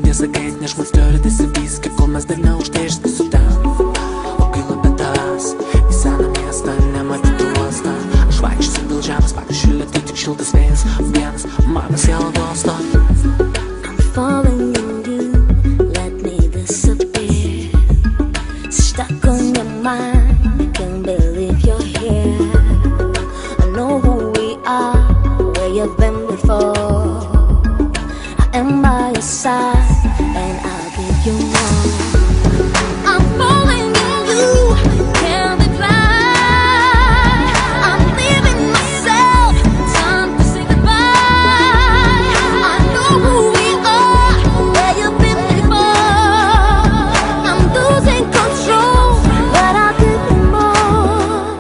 tiesa, kai atneš mus teoretisi viską, kol mes dar neužteišti su ten. O gaila bet tavęs, į seną miestą nematyti uostą. Aš vaikščiosiu dėl žemės, patys šilė, tai tik šiltas vėjas. Vienas, mano siela dosto. I'm falling in you, let me disappear. Stuck on your mind, can't believe you're here. I know who we are, where you've been before. I am by your side, and I'll give you more. I'm falling in you, can't decline. I'm leaving myself, time to say goodbye. I know who we are, where you've been before. I'm losing control, but I'll give you more.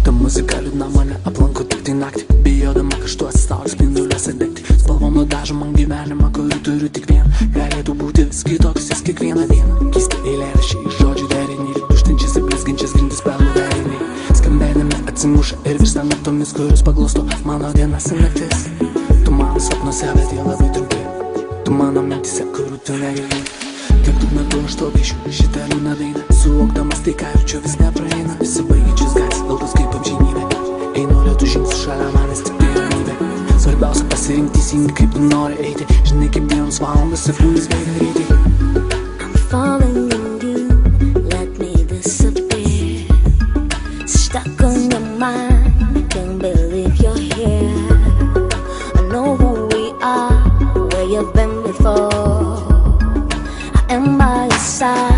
Ta muzika liūdna mane aplanko tik tai naktį, bijodama kažtuos saulės spinduliuose degti. Spalvom nudažo man gyvenimą, kurį turiu tik vieną. Galėtų būti vis kitoks jis kiekvieną dieną. Keisti eilėraščiai, žodžių deriniai, lyg tuštinčiais ir blizgančiais grindis pelų deriniai. Skambėdami atsimuša ir virsta naktomis, kurios paglosto mano dienas ir naktis. Tu mano sapnuose, bet jie labai trumpi. Tu mano mintise, kurių tu negali. Tiek daug metų aš to piešiu šitą liūdną dainą. Suvokdamas tai, ką jaučiu, vis nepraeina. Visi baigiančius gatvės, ilgas kaip amžinybė. Einu lėtų žingsnių šalia manęs tik tai ramybė. Svarbiausia pasirinkti teisingai, kaip tu nori eiti. Žinai, kaip dienos valandas, sekundės bėga greitai. I'm falling in you, let me disappear. Stuck on your mind, can't believe you're here. I know who we are, where you've been before. I am by your side.